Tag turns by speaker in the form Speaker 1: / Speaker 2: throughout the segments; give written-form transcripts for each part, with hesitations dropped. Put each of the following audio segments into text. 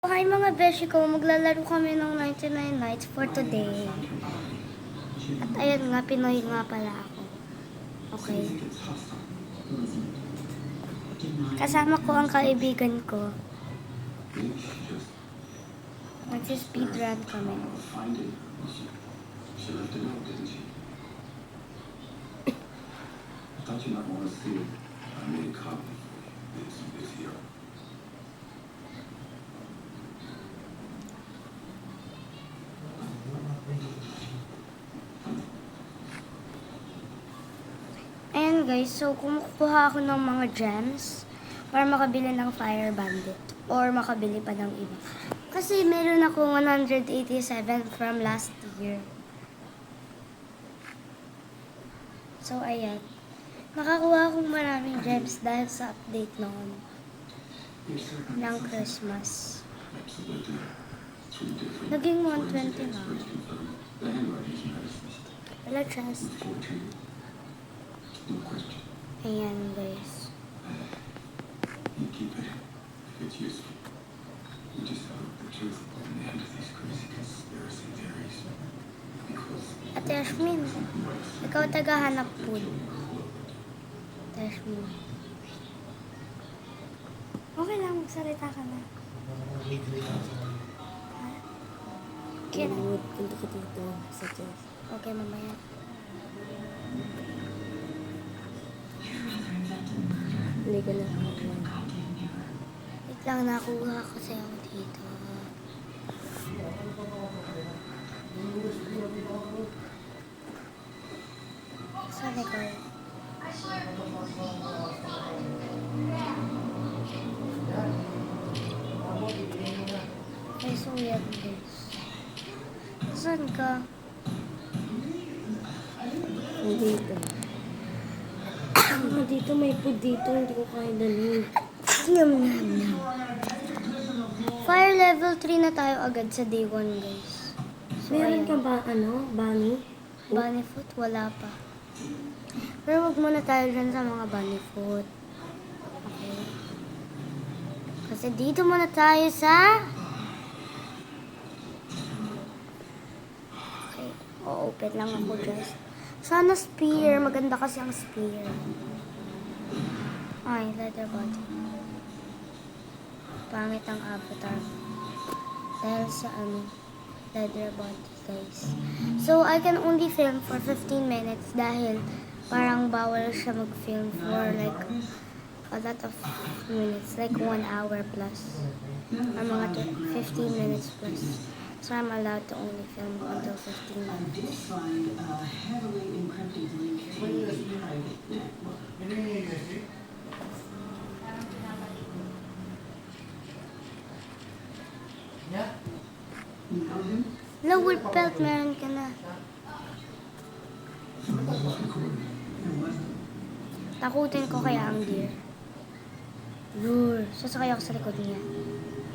Speaker 1: Hi mga beshi ko, maglalaro kami ng 99 Nights for today. At ayun nga, Pinoy nga pala ako. Okay. Kasama ko ang kaibigan ko. Nagsi-speedrun kami. Ayan guys, so kumukuha ako ng mga gems para makabili ng Fire Bandit or makabili pa ng iba. Kasi meron ako 187 from last year. So ayan, nakakuha akong maraming gems dahil sa update noon ng Christmas. Naging 120 na. Wala chest. Ayan guys. Ate Ashmin, ikaw tagahanap po. Ate Ashmin. Okay lang, magsalita ka na. Okay na.
Speaker 2: Punta ka dito sa chest.
Speaker 1: Okay, mamaya.
Speaker 2: Hindi ko nakakuha.
Speaker 1: Wait lang, nakuha kasi ako dito. Sa record. Ay, so weird guys. Saan ka?
Speaker 2: Dito. Dito may food dito. Hindi ko kaya dalhin.
Speaker 1: Yum, yum, yum. Fire level 3 na tayo agad sa day 1 guys. So,
Speaker 2: Meron
Speaker 1: ayan.
Speaker 2: ka ba, bunny?
Speaker 1: Bunny foot? Wala pa. Pero wag muna tayo dyan sa mga bunny foot. Okay. Kasi dito muna tayo sa... Okay. O-open lang ako guys. Sana spear. Maganda kasi ang spear. Ay, leather body. Pangit ang avatar. Dahil sa leather body guys. So, I can only film for 15 minutes dahil parang bawal siya mag-film for like a lot of minutes. Like 1 hour plus. Or mga 15 minutes plus. So, I'm allowed to only film until 15 minutes. Hello, wood pelt, meron ka na. Takutin ko kaya ang deer. Lure. Sasakay ako sa likod niya.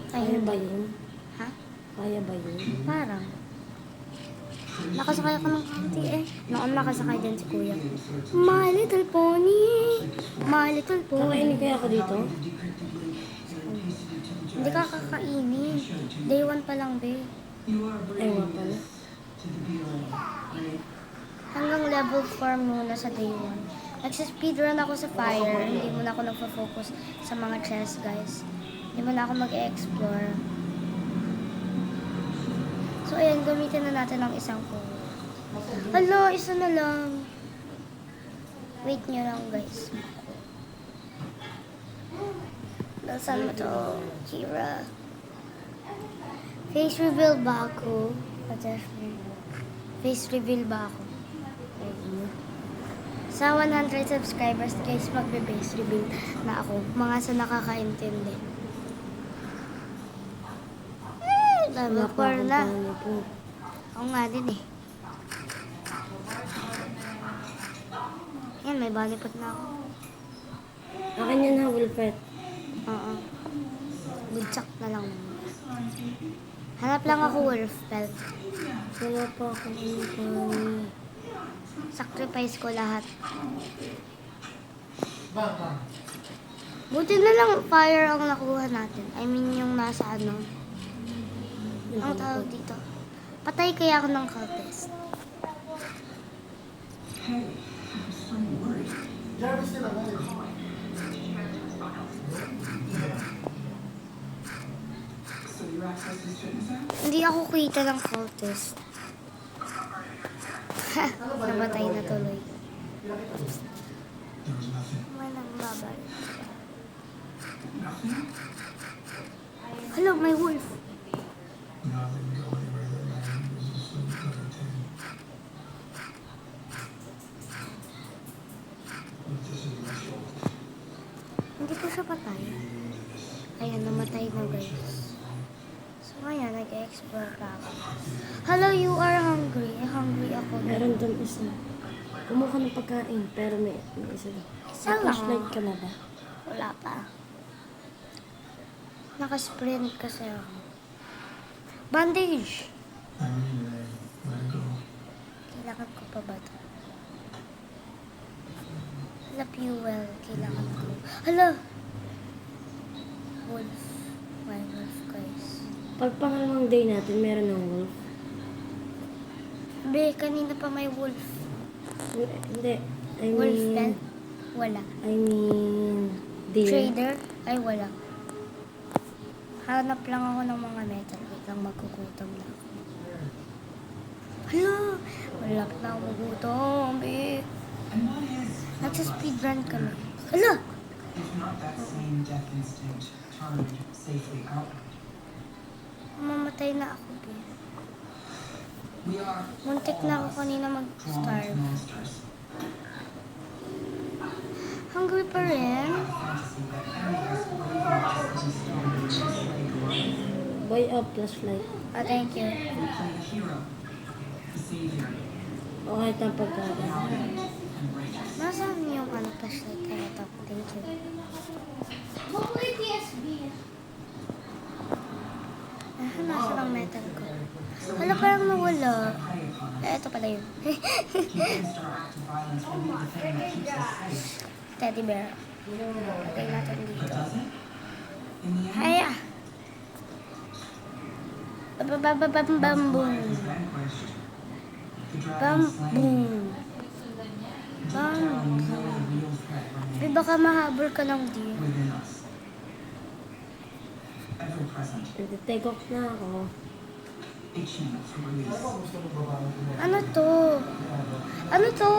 Speaker 2: Kaya
Speaker 1: Ayun
Speaker 2: ba yun?
Speaker 1: Ha?
Speaker 2: Kaya ba yun?
Speaker 1: Parang. Nakasakay ako ng kaunti eh. Noon nakasakay din si kuya. My little pony. My little pony.
Speaker 2: Kakainin kaya ako dito?
Speaker 1: Hindi ka kakainin. Day 1 pa lang, be.
Speaker 2: Ewan pala.
Speaker 1: Hanggang level 4 muna sa day 1. Nagsispeedrun ako sa fire. Hindi muna ako nagpo-focus sa mga chests, guys. Hindi muna ako mag-explore. So, ayan, gamitin na natin ang isang phone. Hala, isa na lang. Wait nyo lang, guys. Nasaan mo to, Kira? Face reveal ba ako? Face reveal ba ako? Sa 100 subscribers, guys, magbe-face reveal na ako. Mga sa nakakaintindi. Level 4 na.
Speaker 2: Bunny po.
Speaker 1: Ako nga din eh. Yan, may balipot na ako.
Speaker 2: Akin yan ha, Wilfred.
Speaker 1: Oo. Budsak na lang. Hanap lang ako wolf pelt.
Speaker 2: Wala pa ako bunny.
Speaker 1: Sacrifice ko lahat. Buti na lang fire ang nakuha natin. I mean yung nasa Ang tawag dito. Patay kaya ako ng cultist. Hindi ako kita ng cultist. Namatay na tuloy. May nagbabal. Hello, may wolf. Hindi po siya patay. Ayan, namatay na guys. So ngayon, nag-explore pa ako. Hello, you are hungry. Hungry ako.
Speaker 2: Meron doon isa. Kumuha ka ng pagkain, pero may isa doon.
Speaker 1: Isa lang.
Speaker 2: Flashlight ka na ba?
Speaker 1: Wala pa. Nakasprint kasi ako. Bandage! Kailangan ko pa ba ito? Hala, fuel. Kailangan ko. Hala! Wolf. My wolf, guys.
Speaker 2: Pag pangalawang day natin, meron ng wolf.
Speaker 1: Be, kanina pa may wolf.
Speaker 2: Hindi. I
Speaker 1: Wolf
Speaker 2: mean,
Speaker 1: pen? Wala.
Speaker 2: I mean, deer.
Speaker 1: Trader? Ay, wala. Hanap lang ako ng mga metal. Wait lang, magkukutom na ako. Hala! Wala na ako magutom, be. Nagsa-speedrun kami. Hala!
Speaker 3: If not that same death instinct turned safely out,
Speaker 1: Mamatay na ako, be.
Speaker 3: we are
Speaker 1: Muntik na ako kanina
Speaker 3: drawn to
Speaker 1: mag-starve.
Speaker 3: monsters.
Speaker 1: Hungry pa rin.
Speaker 3: A fantasy that enemies believe not in stone.
Speaker 2: Boy up, flashlight.
Speaker 1: Oh, thank you.
Speaker 3: We play a hero, a savior,
Speaker 2: O kahit ang pagkain.
Speaker 3: valiant and righteous.
Speaker 1: Nasaan yung flashlight? Ay, ito. Thank you. Nasaan ang metal ko? Hala, parang nawala.
Speaker 3: Prey upon us.
Speaker 1: Eh, ito pala yun.
Speaker 3: Against our act of violence will be the thing that keeps us safe.
Speaker 1: Teddy bear. Lagay natin
Speaker 3: But
Speaker 1: dito.
Speaker 3: does it? In the end,
Speaker 1: Haya! Bam-bam-bam-bam-boom.
Speaker 3: is vanquished. The dragon slain.
Speaker 1: Bam-boom.
Speaker 3: Deep down, we know the real threat
Speaker 1: Di
Speaker 3: remains
Speaker 1: baka mahabol ka ng deer.
Speaker 3: within us. Ever present,
Speaker 2: Nag-take off na ako.
Speaker 3: itching to release.
Speaker 1: Ano to? Ano to?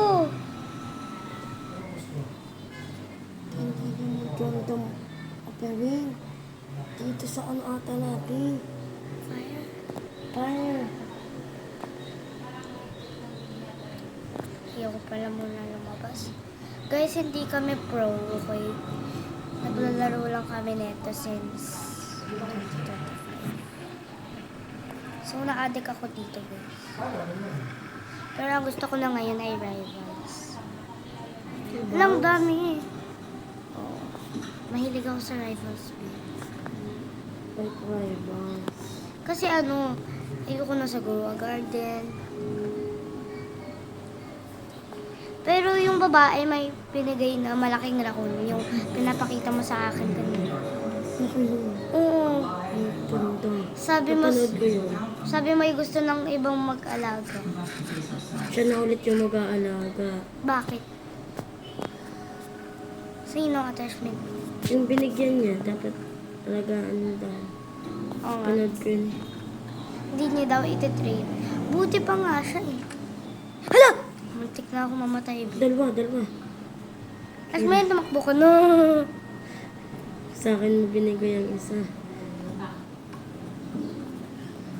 Speaker 2: Hindi random appearing. Dito sa ano ata natin.
Speaker 1: Fire.
Speaker 2: Fire.
Speaker 1: Ayoko pala muna lumabas. Guys, hindi kami pro, okay? Naglalaro lang kami neto since 2025. So, na-addict ako dito, guys. Pero ang gusto ko lang ngayon ay Rivals. Ang dami eh. Oh, mahilig ako sa Rivals.
Speaker 2: Like rivals.
Speaker 1: Kasi ano, ayoko na sa Goa Garden. Pero yung babae may pinigay na malaking raccoon. Yung pinapakita mo sa akin kanina.
Speaker 2: Ako yun.
Speaker 1: Oo.
Speaker 2: Ang ganda.
Speaker 1: Sabi mo,
Speaker 2: Napanood ko yun.
Speaker 1: sabi mo ay gusto ng ibang mag-alaga.
Speaker 2: Siya na ulit yung mag-aalaga.
Speaker 1: Bakit? Sino ang attachment?
Speaker 2: Yung binigyan niya, dapat alagaan mo daw.
Speaker 1: Oo nga.
Speaker 2: Panood ko yun.
Speaker 1: Hindi niya daw ititrain. Buti pa nga siya eh. Hala! Muntik na ako mamatay.
Speaker 2: Dalawa.
Speaker 1: As may tumakbo ko, no.
Speaker 2: Sa akin mo binigay ang isa.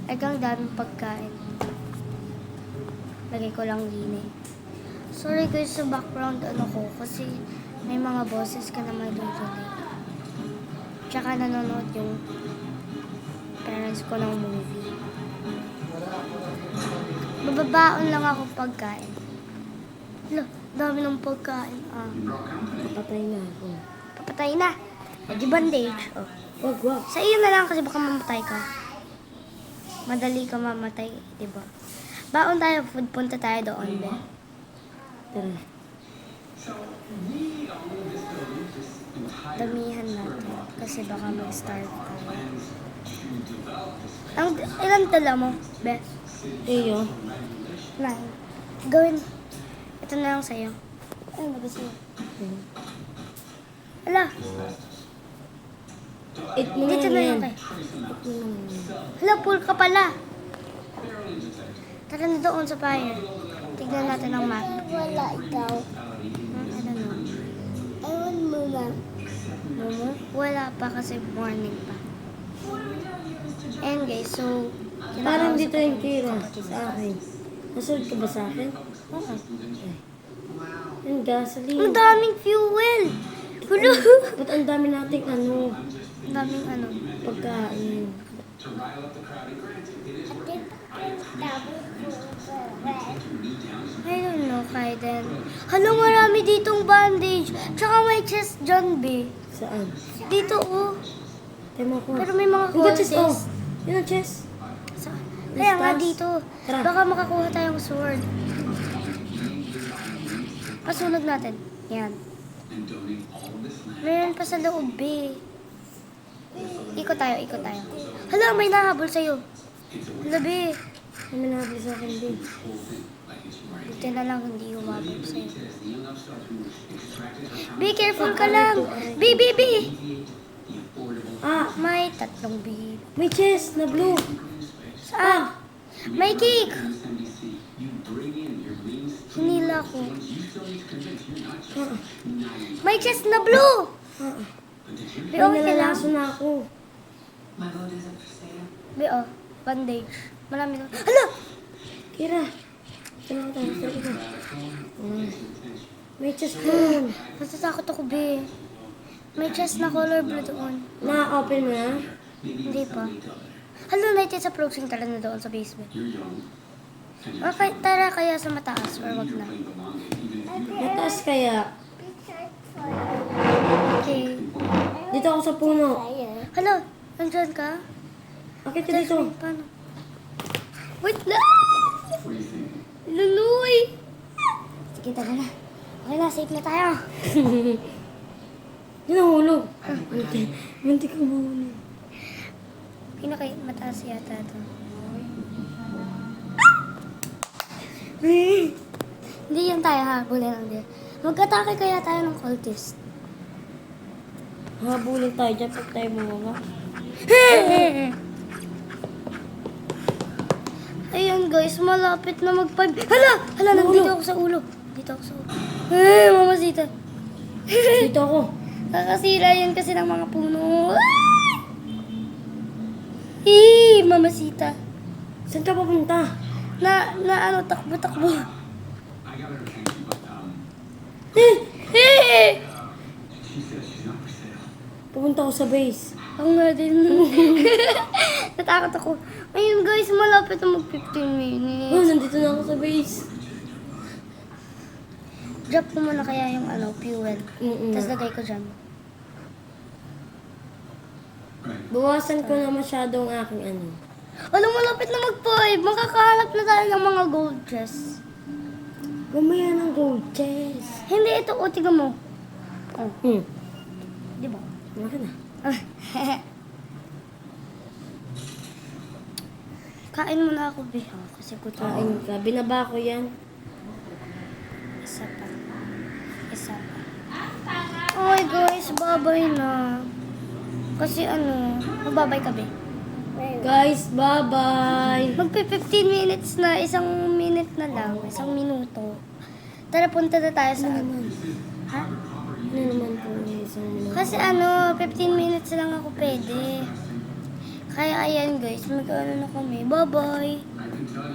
Speaker 1: Ay, kang daming pagkain. Lagay ko lang din eh. Sorry guys sa background ano ko kasi may mga boses ka naman doon today. Tsaka nanonood yung parents ko ng movie. Bababaon lang ako pagkain. Hala, dami ng pagkain. Ah,
Speaker 2: Patay na ako.
Speaker 1: papatay na. Di bandage. Oh.
Speaker 2: Wag.
Speaker 1: Sa iyo na lang kasi baka mamatay ka. Madali ka mamatay, di ba? Baon tayo, food, punta tayo doon, be.
Speaker 2: Tara.
Speaker 1: Damihan natin kasi baka mag-start tayo. Ilan dala mo, Beth?
Speaker 2: Iyo.
Speaker 1: 9. Gawin. Ito na lang sa'yo. Ano ba sa'yo? Hala,
Speaker 2: 8 mo
Speaker 1: dito
Speaker 2: na
Speaker 1: na
Speaker 2: yan.
Speaker 1: lang kayo. Hala, pool ka pala. Tara na doon sa fire. Tignan natin ang map.
Speaker 2: Wala ikaw.
Speaker 1: I don't know.
Speaker 2: Ewan mo na.
Speaker 1: Momo? Wala pa kasi morning pa. And guys, so...
Speaker 2: Parang dito yung
Speaker 1: ko
Speaker 2: tira
Speaker 1: kapatid.
Speaker 2: sa akin. Nasunod ka ba sa akin?
Speaker 1: Oo.
Speaker 2: Yung gasoline.
Speaker 1: Ang daming fuel! Hulo!
Speaker 2: Ba't ang dami nating ano,
Speaker 1: Ang daming ano.
Speaker 2: pagkain.
Speaker 1: I don't know, Kaiden. Hala, marami ditong bandage. Tsaka may chest dyan, be.
Speaker 2: Saan?
Speaker 1: Dito, oh.
Speaker 2: Tema ko.
Speaker 1: Pero may mga
Speaker 2: Yung chest, oh.
Speaker 1: courses.
Speaker 2: Yun ang chest.
Speaker 1: Saan? Kaya nga
Speaker 2: Listas.
Speaker 1: dito.
Speaker 2: Tara.
Speaker 1: Baka makakuha tayong sword. Pasunog natin. Yan. Meron pa sa loob, be. Ikot tayo, ikot tayo. Hala, may nahabol sa'yo. Hala, be.
Speaker 2: May nahabli sa akin din.
Speaker 1: Buti na lang hindi humabol sa'yo. Be, careful ka lang. Be, be, be.
Speaker 2: Ah,
Speaker 1: May 3 be.
Speaker 2: may chest na blue.
Speaker 1: Saan? May cake. Hinila ko.
Speaker 2: Ah,
Speaker 1: May chest na blue.
Speaker 2: ah.
Speaker 1: Be,
Speaker 2: May
Speaker 1: okay ka lang.
Speaker 2: nalalaso na ako.
Speaker 3: My vote is up for sale.
Speaker 1: Be, oh. Bandage. Marami na. Hala!
Speaker 2: Kira. Tingnan tayo. Tingnan ko. Ah. May chest doon.
Speaker 1: Natatakot ako, be. May chest na color blue doon.
Speaker 2: Na-open mo na?
Speaker 1: Hindi pa. Hala, night is approaching. Tara na doon sa basement. Okay, tara kaya sa mataas or wag na.
Speaker 2: Mataas kaya.
Speaker 1: Okay.
Speaker 2: Dito ako sa puno.
Speaker 1: Hala, nandyan ka?
Speaker 2: Bakit ka dito?
Speaker 1: Paano? Wait na! Luloy! Sige, tara na. Okay na, safe na tayo.
Speaker 2: Yun ang hulog. Munti ka mahulog.
Speaker 1: Pinaka mataas yata ito. Hindi yan tayo ha, bulin lang din. Mag-atake kaya tayo ng cultist.
Speaker 2: Habulin tayo dyan pag tayo mga.
Speaker 1: Ayun guys, malapit na mag-5. Hala! Hala, nandito ako sa ulo. Dito ako sa ulo. Mamasita.
Speaker 2: Dito ako.
Speaker 1: Kakasira yan kasi ng mga puno. Mamasita.
Speaker 2: Saan ka papunta?
Speaker 1: Na ano, takbo-takbo.
Speaker 2: Pupunta ako sa base.
Speaker 1: Ako nga din. Natakot ako. Ayun guys, malapit na mag-15
Speaker 2: Oh,
Speaker 1: minutes.
Speaker 2: nandito na ako sa base.
Speaker 1: Drop ko muna kaya yung ano, fuel. Tapos lagay ko dyan.
Speaker 2: Bawasan ko na masyado ang aking ano.
Speaker 1: Alam, malapit na mag-5. Makakahanap na tayo ng mga gold chest.
Speaker 2: Gumaya ng gold chest.
Speaker 1: Hindi, ito. O, tiga mo. Oh, di ba?
Speaker 2: Maka na.
Speaker 1: Kain mo na ako, Biha. Kasi gutom.
Speaker 2: Kain ka. Binaba ko yan.
Speaker 1: Isa pa. Isa pa. Ay, guys. Babay na. Kasi ano, magbabay ka, Be.
Speaker 2: Guys, bye-bye.
Speaker 1: Magpi-15 minutes na. Isang minute na lang. Isang minuto. Tara, punta na tayo sa ano. Ha?
Speaker 2: Ano naman po yung isang minuto?
Speaker 1: Kasi ano, 15 minutes lang ako pwede. Kaya ayan guys, mag-ano na kami. Bye-bye!